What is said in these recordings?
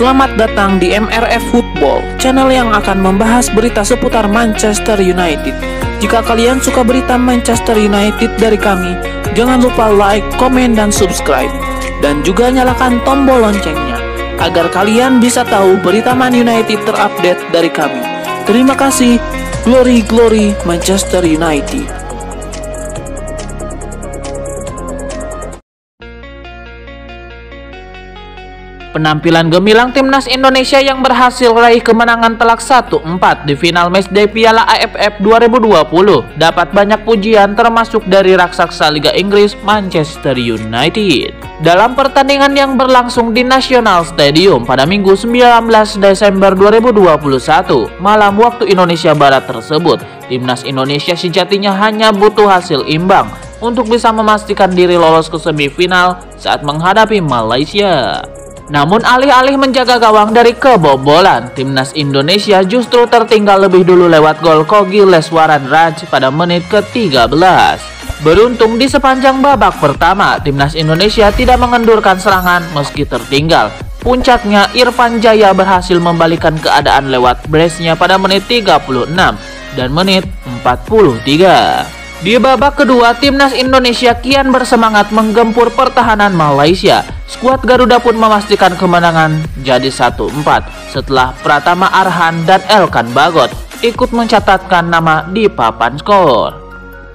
Selamat datang di MRF Football, channel yang akan membahas berita seputar Manchester United. Jika kalian suka berita Manchester United dari kami, jangan lupa like, komen, dan subscribe. Dan juga nyalakan tombol loncengnya, agar kalian bisa tahu berita Man United terupdate dari kami. Terima kasih, Glory Glory Manchester United. Penampilan gemilang timnas Indonesia yang berhasil raih kemenangan telak 1-4 di final matchday Piala AFF 2020 dapat banyak pujian termasuk dari raksasa Liga Inggris Manchester United. Dalam pertandingan yang berlangsung di National Stadium pada Minggu 19 Desember 2021 malam waktu Indonesia Barat tersebut, timnas Indonesia sejatinya hanya butuh hasil imbang untuk bisa memastikan diri lolos ke semifinal saat menghadapi Malaysia. Namun alih-alih menjaga gawang dari kebobolan, timnas Indonesia justru tertinggal lebih dulu lewat gol Kogi Leswaran Raj pada menit ke-13. Beruntung di sepanjang babak pertama, timnas Indonesia tidak mengendurkan serangan meski tertinggal. Puncaknya, Irfan Jaya berhasil membalikan keadaan lewat brace-nya pada menit 36 dan menit 43. Di babak kedua, timnas Indonesia kian bersemangat menggempur pertahanan Malaysia. Skuad Garuda pun memastikan kemenangan jadi 1-4 setelah Pratama Arhan dan Elkan Bagot ikut mencatatkan nama di papan skor.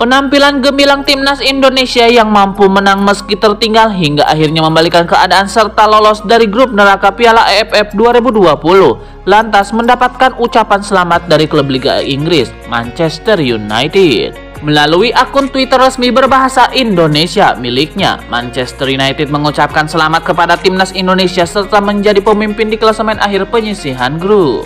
Penampilan gemilang timnas Indonesia yang mampu menang meski tertinggal hingga akhirnya membalikan keadaan serta lolos dari grup neraka Piala AFF 2020 lantas mendapatkan ucapan selamat dari klub Liga Inggris Manchester United. Melalui akun Twitter resmi berbahasa Indonesia miliknya, Manchester United mengucapkan selamat kepada timnas Indonesia serta menjadi pemimpin di klasemen akhir penyisihan grup.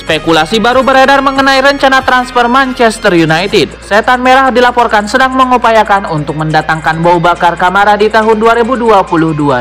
Spekulasi baru beredar mengenai rencana transfer Manchester United. Setan Merah dilaporkan sedang mengupayakan untuk mendatangkan Boubacar Kamara di tahun 2022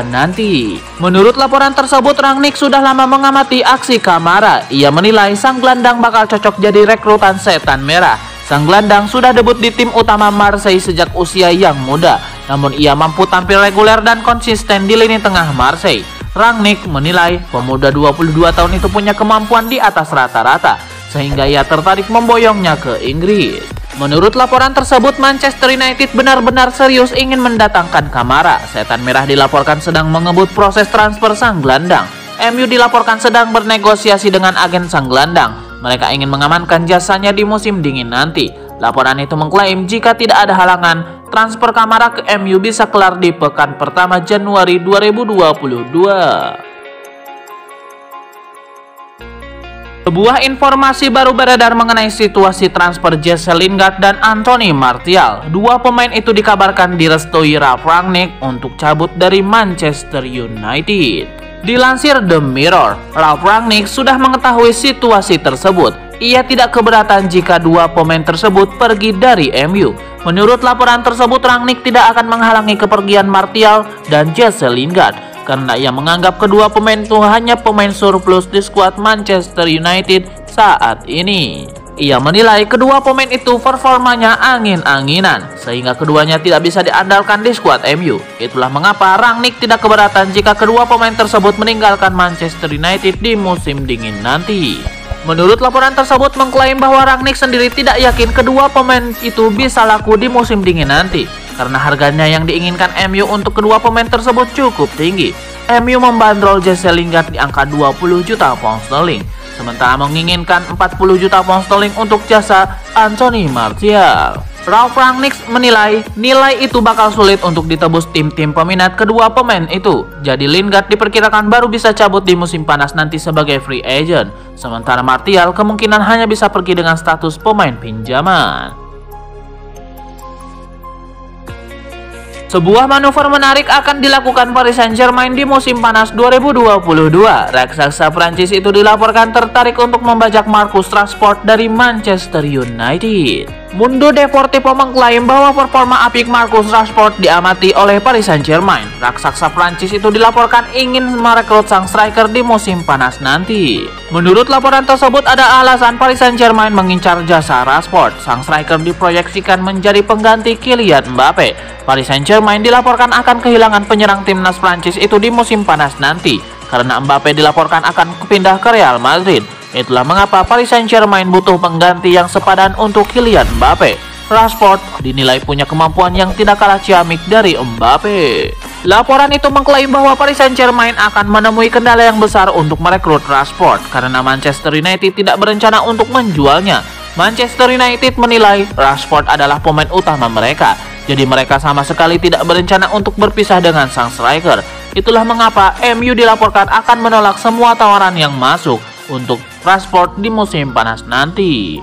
nanti. Menurut laporan tersebut, Rangnick sudah lama mengamati aksi Kamara. Ia menilai sang gelandang bakal cocok jadi rekrutan Setan Merah. Sang gelandang sudah debut di tim utama Marseille sejak usia yang muda, namun ia mampu tampil reguler dan konsisten di lini tengah Marseille. Rangnick menilai pemuda 22 tahun itu punya kemampuan di atas rata-rata, sehingga ia tertarik memboyongnya ke Inggris. Menurut laporan tersebut, Manchester United benar-benar serius ingin mendatangkan Kamara. Setan Merah dilaporkan sedang mengebut proses transfer sang gelandang. MU dilaporkan sedang bernegosiasi dengan agen sang gelandang. Mereka ingin mengamankan jasanya di musim dingin nanti. Laporan itu mengklaim jika tidak ada halangan, transfer Kamara ke MU bisa kelar di pekan pertama Januari 2022. Sebuah informasi baru beredar mengenai situasi transfer Jesse Lingard dan Anthony Martial. Dua pemain itu dikabarkan direstui Ralf Rangnick untuk cabut dari Manchester United. Dilansir The Mirror, Ralf Rangnick sudah mengetahui situasi tersebut. Ia tidak keberatan jika dua pemain tersebut pergi dari MU. Menurut laporan tersebut, Rangnick tidak akan menghalangi kepergian Martial dan Jesse Lingard karena ia menganggap kedua pemain itu hanya pemain surplus di skuad Manchester United saat ini. Ia menilai kedua pemain itu performanya angin-anginan sehingga keduanya tidak bisa diandalkan di skuad MU. Itulah mengapa Rangnick tidak keberatan jika kedua pemain tersebut meninggalkan Manchester United di musim dingin nanti. Menurut laporan tersebut mengklaim bahwa Rangnick sendiri tidak yakin kedua pemain itu bisa laku di musim dingin nanti karena harganya yang diinginkan MU untuk kedua pemain tersebut cukup tinggi. MU membandrol Jesse Lingard di angka 20 juta pound sterling, sementara menginginkan 40 juta pound sterling untuk jasa Anthony Martial. Ralf Rangnick menilai nilai itu bakal sulit untuk ditebus tim-tim peminat kedua pemain itu. Jadi Lingard diperkirakan baru bisa cabut di musim panas nanti sebagai free agent. Sementara Martial kemungkinan hanya bisa pergi dengan status pemain pinjaman. Sebuah manuver menarik akan dilakukan Paris Saint-Germain di musim panas 2022. Raksasa Prancis itu dilaporkan tertarik untuk membajak Marcus Rashford dari Manchester United. Mundo Deportivo mengklaim bahwa performa apik Marcus Rashford diamati oleh Paris Saint-Germain. Raksasa Prancis itu dilaporkan ingin merekrut sang striker di musim panas nanti. Menurut laporan tersebut, ada alasan Paris Saint-Germain mengincar jasa Rashford. Sang striker diproyeksikan menjadi pengganti Kylian Mbappe. Paris Saint-Germain dilaporkan akan kehilangan penyerang timnas Prancis itu di musim panas nanti, karena Mbappe dilaporkan akan pindah ke Real Madrid. Itulah mengapa Paris Saint-Germain butuh pengganti yang sepadan untuk Kylian Mbappe. Rashford dinilai punya kemampuan yang tidak kalah ciamik dari Mbappe. Laporan itu mengklaim bahwa Paris Saint-Germain akan menemui kendala yang besar untuk merekrut Rashford karena Manchester United tidak berencana untuk menjualnya. Manchester United menilai Rashford adalah pemain utama mereka, jadi mereka sama sekali tidak berencana untuk berpisah dengan sang striker. Itulah mengapa MU dilaporkan akan menolak semua tawaran yang masuk untuk Rashford di musim panas nanti.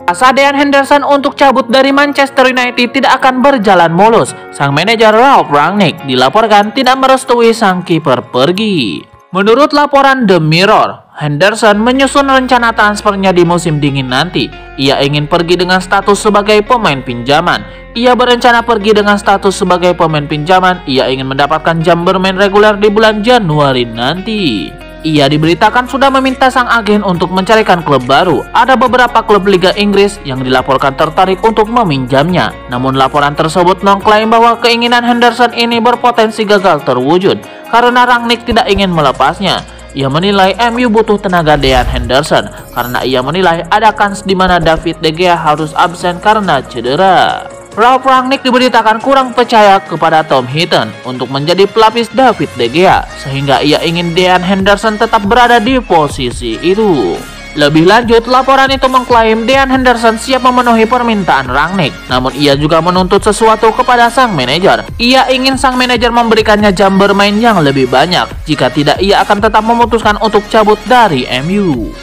Asa Dean Henderson untuk cabut dari Manchester United tidak akan berjalan mulus. Sang manajer Ralf Rangnick dilaporkan tidak merestui sang kiper pergi. Menurut laporan The Mirror, Henderson menyusun rencana transfernya di musim dingin nanti. Ia ingin pergi dengan status sebagai pemain pinjaman. Ia berencana pergi dengan status sebagai pemain pinjaman. Ia ingin mendapatkan jam bermain reguler di bulan Januari nanti. Ia diberitakan sudah meminta sang agen untuk mencarikan klub baru. Ada beberapa klub Liga Inggris yang dilaporkan tertarik untuk meminjamnya. Namun laporan tersebut mengklaim bahwa keinginan Henderson ini berpotensi gagal terwujud karena Rangnick tidak ingin melepasnya. Ia menilai MU butuh tenaga Dean Henderson karena ia menilai ada kans di mana David De Gea harus absen karena cedera. Ralf Rangnick diberitakan kurang percaya kepada Tom Heaton untuk menjadi pelapis David De Gea, sehingga ia ingin Dean Henderson tetap berada di posisi itu. Lebih lanjut, laporan itu mengklaim Dean Henderson siap memenuhi permintaan Rangnick, namun ia juga menuntut sesuatu kepada sang manajer. Ia ingin sang manajer memberikannya jam bermain yang lebih banyak, jika tidak ia akan tetap memutuskan untuk cabut dari MU.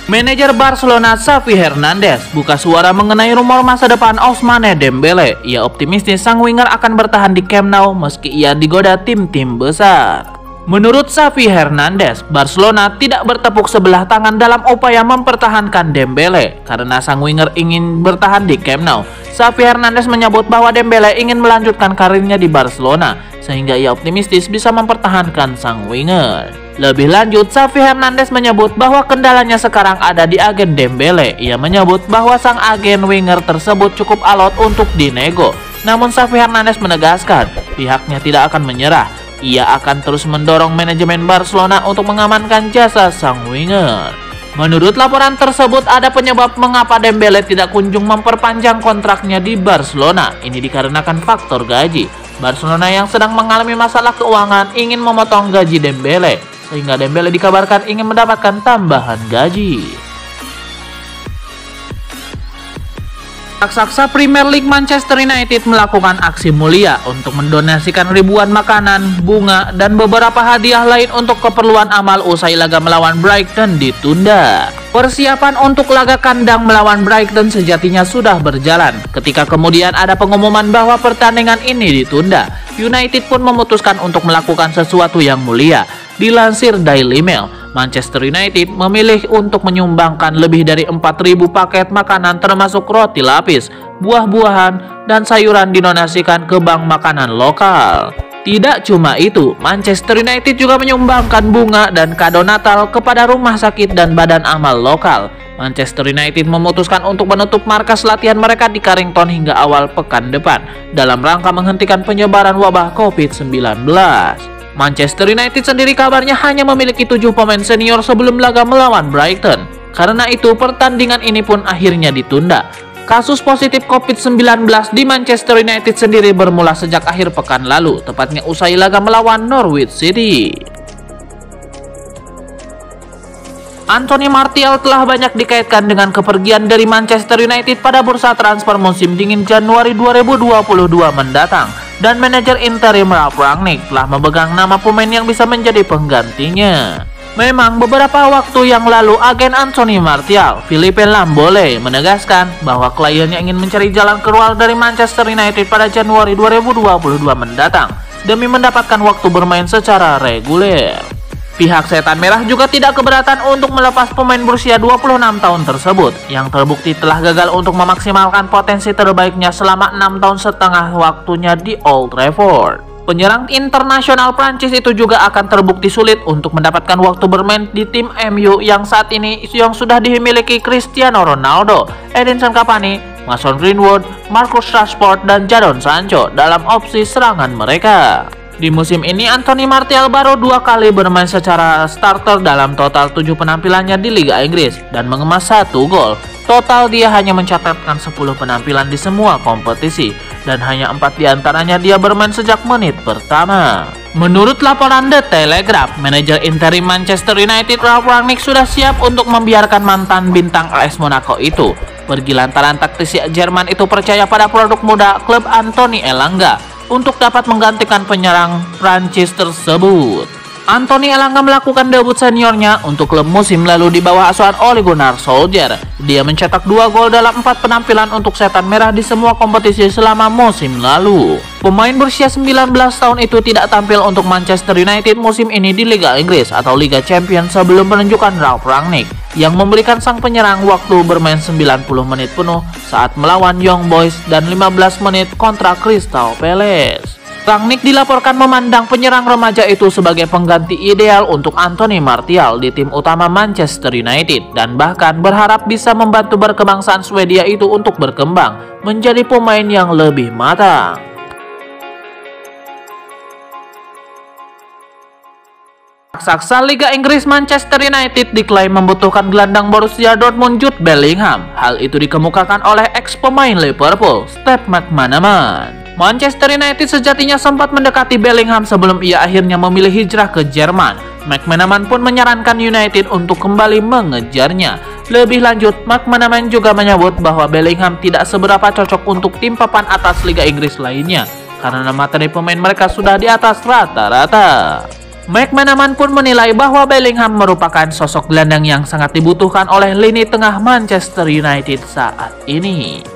Manajer Barcelona Xavi Hernandez buka suara mengenai rumor masa depan Ousmane Dembele. Ia optimistis sang winger akan bertahan di Camp Nou meski ia digoda tim-tim besar. Menurut Xavi Hernandez, Barcelona tidak bertepuk sebelah tangan dalam upaya mempertahankan Dembele karena sang winger ingin bertahan di Camp Nou. Xavi Hernandez menyebut bahwa Dembele ingin melanjutkan karirnya di Barcelona, sehingga ia optimistis bisa mempertahankan sang winger. Lebih lanjut, Xavi Hernandez menyebut bahwa kendalanya sekarang ada di agen Dembele. Ia menyebut bahwa sang agen winger tersebut cukup alot untuk dinego. Namun Xavi Hernandez menegaskan pihaknya tidak akan menyerah. Ia akan terus mendorong manajemen Barcelona untuk mengamankan jasa sang winger. Menurut laporan tersebut, ada penyebab mengapa Dembele tidak kunjung memperpanjang kontraknya di Barcelona. Ini dikarenakan faktor gaji. Barcelona yang sedang mengalami masalah keuangan ingin memotong gaji Dembele, sehingga Dembele dikabarkan ingin mendapatkan tambahan gaji. Raksasa Premier League Manchester United melakukan aksi mulia untuk mendonasikan ribuan makanan, bunga, dan beberapa hadiah lain untuk keperluan amal usai laga melawan Brighton ditunda. Persiapan untuk laga kandang melawan Brighton sejatinya sudah berjalan. Ketika kemudian ada pengumuman bahwa pertandingan ini ditunda, United pun memutuskan untuk melakukan sesuatu yang mulia. Dilansir Daily Mail, Manchester United memilih untuk menyumbangkan lebih dari 4.000 paket makanan termasuk roti lapis, buah-buahan, dan sayuran didonasikan ke bank makanan lokal. Tidak cuma itu, Manchester United juga menyumbangkan bunga dan kado Natal kepada rumah sakit dan badan amal lokal. Manchester United memutuskan untuk menutup markas latihan mereka di Carrington hingga awal pekan depan dalam rangka menghentikan penyebaran wabah COVID-19. Manchester United sendiri kabarnya hanya memiliki 7 pemain senior sebelum laga melawan Brighton. Karena itu pertandingan ini pun akhirnya ditunda. Kasus positif COVID-19 di Manchester United sendiri bermula sejak akhir pekan lalu, tepatnya usai laga melawan Norwich City. Anthony Martial telah banyak dikaitkan dengan kepergian dari Manchester United pada bursa transfer musim dingin Januari 2022 mendatang. Dan manajer interim Ralf Rangnick telah memegang nama pemain yang bisa menjadi penggantinya. Memang beberapa waktu yang lalu agen Anthony Martial, Philippe Lambole, menegaskan bahwa kliennya ingin mencari jalan keluar dari Manchester United pada Januari 2022 mendatang demi mendapatkan waktu bermain secara reguler. Pihak Setan Merah juga tidak keberatan untuk melepas pemain berusia 26 tahun tersebut yang terbukti telah gagal untuk memaksimalkan potensi terbaiknya selama 6 tahun setengah waktunya di Old Trafford. Penyerang internasional Prancis itu juga akan terbukti sulit untuk mendapatkan waktu bermain di tim MU yang saat ini sudah dimiliki Cristiano Ronaldo, Edinson Cavani, Mason Greenwood, Marcus Rashford, dan Jadon Sancho dalam opsi serangan mereka. Di musim ini, Anthony Martial baru 2 kali bermain secara starter dalam total 7 penampilannya di Liga Inggris dan mengemas 1 gol. Total dia hanya mencatatkan 10 penampilan di semua kompetisi dan hanya 4 diantaranya dia bermain sejak menit pertama. Menurut laporan The Telegraph, manajer interim Manchester United Ralf Rangnick sudah siap untuk membiarkan mantan bintang AS Monaco itu pergi lantaran taktisi Jerman itu percaya pada produk muda klub Anthony Elanga untuk dapat menggantikan penyerang Prancis tersebut. Anthony Elanga melakukan debut seniornya untuk klub musim lalu di bawah asuhan Ole Gunnar Solskjaer. Dia mencetak 2 gol dalam 4 penampilan untuk Setan Merah di semua kompetisi selama musim lalu. Pemain berusia 19 tahun itu tidak tampil untuk Manchester United musim ini di Liga Inggris atau Liga Champions sebelum penunjukan Ralf Rangnick yang memberikan sang penyerang waktu bermain 90 menit penuh saat melawan Young Boys dan 15 menit kontra Crystal Palace. Rangnick dilaporkan memandang penyerang remaja itu sebagai pengganti ideal untuk Anthony Martial di tim utama Manchester United dan bahkan berharap bisa membantu berkebangsaan Swedia itu untuk berkembang menjadi pemain yang lebih matang. Raksasa Liga Inggris Manchester United diklaim membutuhkan gelandang Borussia Dortmund Jude Bellingham. Hal itu dikemukakan oleh ex-pemain Liverpool, Steve McManaman. Manchester United sejatinya sempat mendekati Bellingham sebelum ia akhirnya memilih hijrah ke Jerman. McManaman pun menyarankan United untuk kembali mengejarnya. Lebih lanjut, McManaman juga menyebut bahwa Bellingham tidak seberapa cocok untuk tim papan atas Liga Inggris lainnya karena materi pemain mereka sudah di atas rata-rata. McManaman pun menilai bahwa Bellingham merupakan sosok gelandang yang sangat dibutuhkan oleh lini tengah Manchester United saat ini.